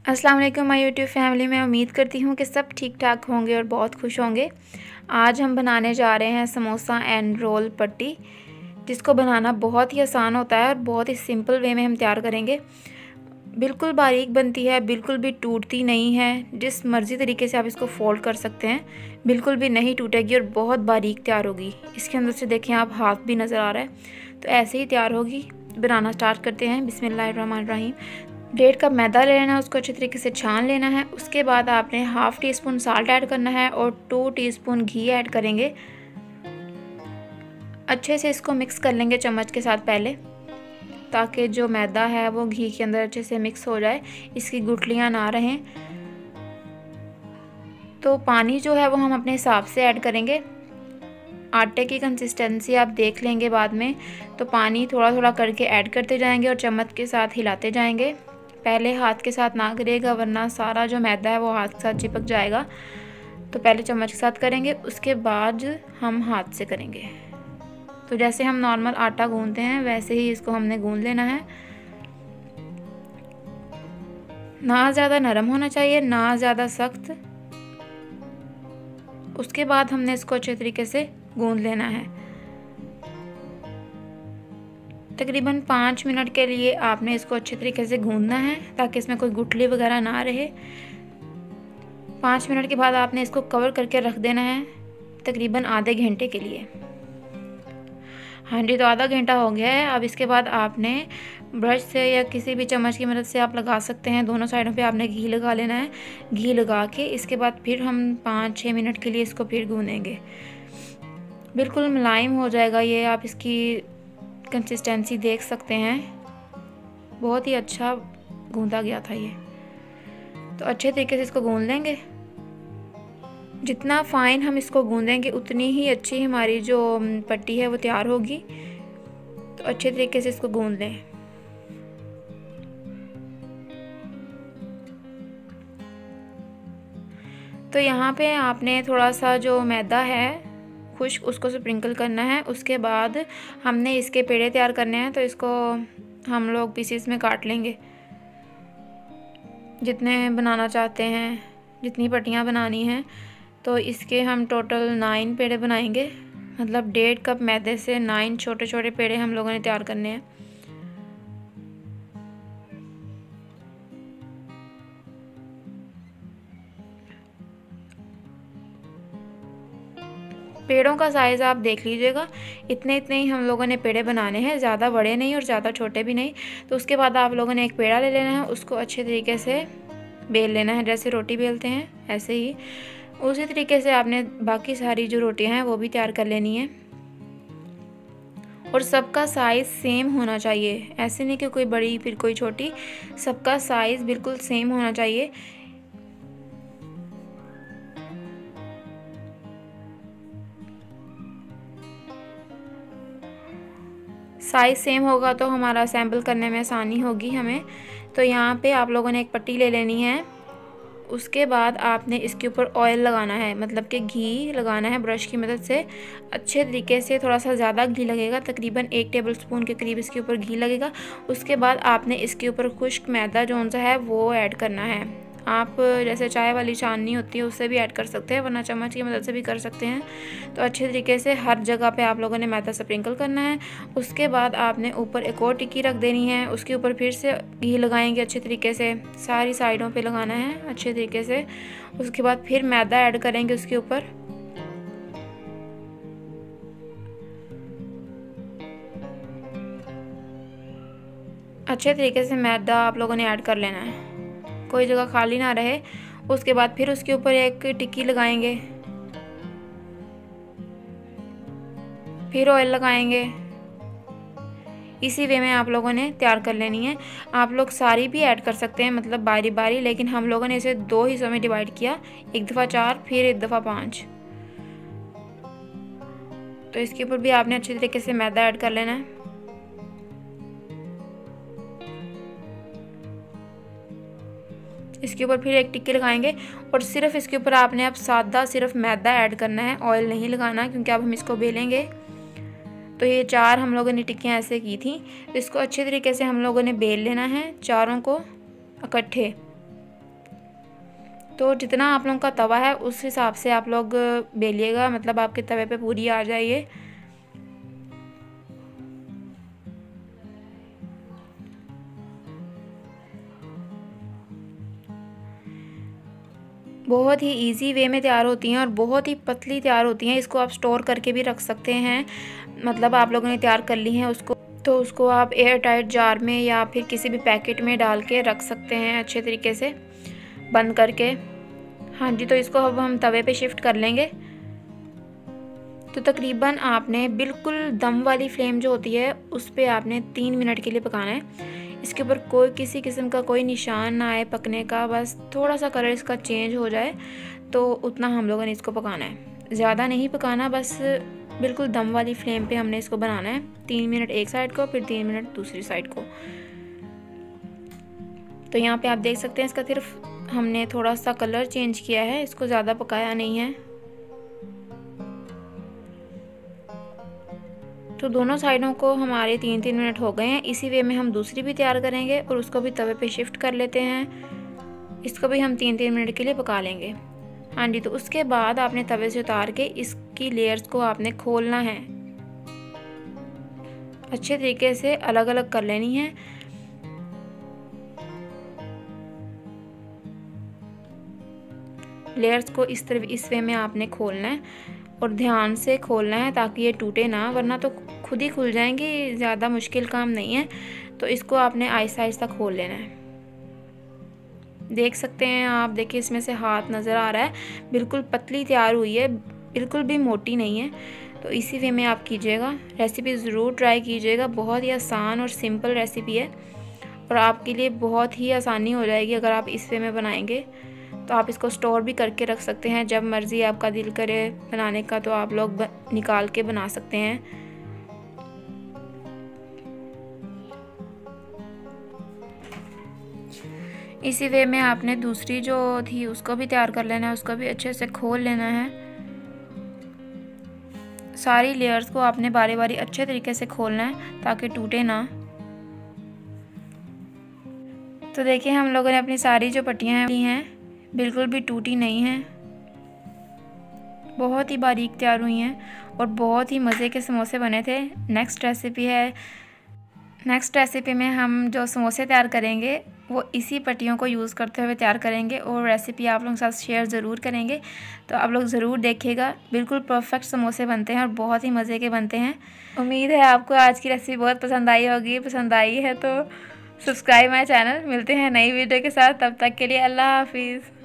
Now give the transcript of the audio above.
अस्सलाम वालेकुम my YouTube family. मैं उम्मीद करती हूँ कि सब ठीक ठाक होंगे और बहुत खुश होंगे। आज हम बनाने जा रहे हैं समोसा एंड रोल पट्टी, जिसको बनाना बहुत ही आसान होता है और बहुत ही सिंपल वे में हम तैयार करेंगे। बिल्कुल बारीक बनती है, बिल्कुल भी टूटती नहीं है। जिस मर्ज़ी तरीके से आप इसको फ़ोल्ड कर सकते हैं, बिल्कुल भी नहीं टूटेगी और बहुत बारीक तैयार होगी। इसके अंदर से देखें आप, हाथ भी नज़र आ रहा है। तो ऐसे ही तैयार होगी। बनाना स्टार्ट करते हैं। बिस्मिल्लाहिर्रहमानिर्रहीम। 1.5 कप मैदा ले लेना है, उसको अच्छे तरीके से छान लेना है। उसके बाद आपने half tea spoon salt add करना है और 2 टीस्पून घी ऐड करेंगे। अच्छे से इसको मिक्स कर लेंगे चम्मच के साथ पहले, ताकि जो मैदा है वो घी के अंदर अच्छे से मिक्स हो जाए, इसकी गुठलियाँ ना रहें। तो पानी जो है वो हम अपने हिसाब से ऐड करेंगे। आटे की कंसिस्टेंसी आप देख लेंगे बाद में, तो पानी थोड़ा थोड़ा करके ऐड करते जाएंगे और चम्मच के साथ हिलाते जाएंगे। पहले हाथ के साथ ना करिएगा, वरना सारा जो मैदा है वो हाथ के साथ चिपक जाएगा। तो पहले चम्मच के साथ करेंगे, उसके बाद हम हाथ से करेंगे। तो जैसे हम नॉर्मल आटा गूंदते हैं वैसे ही इसको हमने गूंद लेना है। ना ज़्यादा नरम होना चाहिए, ना ज़्यादा सख्त। उसके बाद हमने इसको अच्छे तरीके से गूंद लेना है। तकरीबन 5 मिनट के लिए आपने इसको अच्छे तरीके से गूंदना है, ताकि इसमें कोई गुठली वगैरह ना रहे। 5 मिनट के बाद आपने इसको कवर करके रख देना है, तकरीबन आधे घंटे के लिए। हाँ जी, तो आधा घंटा हो गया है। अब इसके बाद आपने ब्रश से या किसी भी चम्मच की मदद से आप लगा सकते हैं। दोनों साइडों पे आपने घी लगा लेना है। घी लगा के इसके बाद फिर हम 5-6 मिनट के लिए इसको फिर गूंदेंगे। बिल्कुल मुलायम हो जाएगा ये। आप इसकी कंसिस्टेंसी देख सकते हैं, बहुत ही अच्छा गूंदा गया था ये। तो अच्छे तरीके से इसको गूंद लेंगे। जितना फ़ाइन हम इसको गूंदेंगे उतनी ही अच्छी हमारी जो पट्टी है वो तैयार होगी। तो अच्छे तरीके से इसको गूंद लें। तो यहाँ पे आपने थोड़ा सा जो मैदा है खुश्क, उसको स्प्रिंकल करना है। उसके बाद हमने इसके पेड़े तैयार करने हैं, तो इसको हम लोग पीसीस में काट लेंगे। जितने बनाना चाहते हैं, जितनी पट्टियाँ बनानी हैं, तो इसके हम टोटल 9 पेड़े बनाएंगे। मतलब 1.5 कप मैदे से 9 छोटे छोटे पेड़े हम लोगों ने तैयार करने हैं। पेड़ों का साइज़ आप देख लीजिएगा, इतने इतने ही हम लोगों ने पेड़े बनाने हैं, ज़्यादा बड़े नहीं और ज़्यादा छोटे भी नहीं। तो उसके बाद आप लोगों ने एक पेड़ा ले लेना है, उसको अच्छे तरीके से बेल लेना है। जैसे रोटी बेलते हैं ऐसे ही, उसी तरीके से आपने बाकी सारी जो रोटियां हैं वो भी तैयार कर लेनी है। और सबका साइज़ सेम होना चाहिए, ऐसे नहीं कि कोई बड़ी फिर कोई छोटी। सबका साइज़ बिल्कुल सेम होना चाहिए। साइज़ सेम होगा तो हमारा असेंबल करने में आसानी होगी हमें। तो यहाँ पे आप लोगों ने एक पट्टी ले लेनी है। उसके बाद आपने इसके ऊपर ऑयल लगाना है, मतलब कि घी लगाना है ब्रश की मदद से अच्छे तरीके से। थोड़ा सा ज़्यादा घी लगेगा, तकरीबन 1 टेबलस्पून के करीब इसके ऊपर घी लगेगा। उसके बाद आपने इसके ऊपर खुश्क मैदा जो सा है वो ऐड करना है। आप जैसे चाय वाली छाननी होती है उससे भी ऐड कर सकते हैं, वरना चम्मच की मदद से भी कर सकते हैं। तो अच्छे तरीके से हर जगह पे आप लोगों ने मैदा स्प्रिंकल करना है। उसके बाद आपने ऊपर एक और टिक्की रख देनी है, उसके ऊपर फिर से घी लगाएंगे अच्छे तरीके से, सारी साइडों पे लगाना है अच्छे तरीके से। उसके बाद फिर मैदा ऐड करेंगे उसके ऊपर। अच्छे तरीके से मैदा आप लोगों ने ऐड कर लेना है, कोई जगह खाली ना रहे। उसके बाद फिर उसके ऊपर एक टिक्की लगाएंगे, फिर ऑयल लगाएंगे। इसी वे में आप लोगों ने तैयार कर लेनी है। आप लोग सारी भी ऐड कर सकते हैं, मतलब बारी बारी, लेकिन हम लोगों ने इसे 2 हिस्सों में डिवाइड किया, एक दफ़ा 4 फिर एक दफ़ा 5। तो इसके ऊपर भी आपने अच्छे तरीके से मैदा ऐड कर लेना है। इसके ऊपर फिर एक टिक्की लगाएंगे और सिर्फ इसके ऊपर आपने अब सादा सिर्फ मैदा ऐड करना है, ऑयल नहीं लगाना, क्योंकि अब हम इसको बेलेंगे। तो ये 4 हम लोगों ने टिक्कियाँ ऐसे की थी। तो इसको अच्छे तरीके से हम लोगों ने बेल लेना है, चारों को इकट्ठे। तो जितना आप लोगों का तवा है उस हिसाब से आप लोग बेलिएगा, मतलब आपके तवे पे पूरी आ जाए ये। बहुत ही इजी वे में तैयार होती हैं और बहुत ही पतली तैयार होती हैं। इसको आप स्टोर करके भी रख सकते हैं, मतलब आप लोगों ने तैयार कर ली हैं उसको, तो उसको आप एयर टाइट जार में या फिर किसी भी पैकेट में डाल के रख सकते हैं अच्छे तरीके से बंद करके। हाँ जी, तो इसको अब हम तवे पे शिफ्ट कर लेंगे। तो तकरीबन आपने बिल्कुल दम वाली फ्लेम जो होती है उस पर आपने 3 मिनट के लिए पकाना है। इसके ऊपर कोई किसी किस्म का कोई निशान ना आए पकने का, बस थोड़ा सा कलर इसका चेंज हो जाए तो उतना हम लोगों ने इसको पकाना है। ज़्यादा नहीं पकाना, बस बिल्कुल दम वाली फ्लेम पे हमने इसको बनाना है। 3 मिनट एक साइड को, फिर 3 मिनट दूसरी साइड को। तो यहाँ पे आप देख सकते हैं इसका सिर्फ हमने थोड़ा सा कलर चेंज किया है, इसको ज़्यादा पकाया नहीं है। तो दोनों साइडों को हमारे 3-3 मिनट हो गए हैं। इसी वे में हम दूसरी भी तैयार करेंगे और उसको भी तवे पे शिफ्ट कर लेते हैं। इसको भी हम 3-3 मिनट के लिए पका लेंगे। हाँ जी, तो उसके बाद आपने तवे से उतार के इसकी लेयर्स को आपने खोलना है, अच्छे तरीके से अलग अलग कर लेनी है। लेयर्स को इस वे में आपने खोलना है और ध्यान से खोलना है ताकि ये टूटे ना, वरना तो खुद ही खुल जाएंगी। ज़्यादा मुश्किल काम नहीं है, तो इसको आपने आहिस्ता आहिस्ता खोल लेना है। देख सकते हैं आप, देखिए इसमें से हाथ नज़र आ रहा है, बिल्कुल पतली तैयार हुई है, बिल्कुल भी मोटी नहीं है। तो इसी वे में आप कीजिएगा, रेसिपी ज़रूर ट्राई कीजिएगा। बहुत ही आसान और सिंपल रेसिपी है और आपके लिए बहुत ही आसानी हो जाएगी अगर आप इस वे में बनाएंगे। तो आप इसको स्टोर भी करके रख सकते हैं, जब मर्ज़ी आपका दिल करे बनाने का तो आप लोग निकाल के बना सकते हैं। इसी वे में आपने दूसरी जो थी उसको भी तैयार कर लेना है, उसको भी अच्छे से खोल लेना है। सारी लेयर्स को आपने बारी बारी अच्छे तरीके से खोलना है ताकि टूटे ना। तो देखिए हम लोगों ने अपनी सारी जो पट्टियाँ हैं बिल्कुल भी टूटी नहीं हैं, बहुत ही बारीक तैयार हुई हैं और बहुत ही मज़े के समोसे बने थे। नेक्स्ट रेसिपी में हम जो समोसे तैयार करेंगे वो इसी पट्टियों को यूज़ करते हुए तैयार करेंगे और रेसिपी आप लोगों के साथ शेयर ज़रूर करेंगे। तो आप लोग ज़रूर देखिएगा, बिल्कुल परफेक्ट समोसे बनते हैं और बहुत ही मज़े के बनते हैं। उम्मीद है आपको आज की रेसिपी बहुत पसंद आई होगी। पसंद आई है तो सब्सक्राइब माय चैनल। मिलते हैं नई वीडियो के साथ, तब तक के लिए अल्लाह हाफिज़।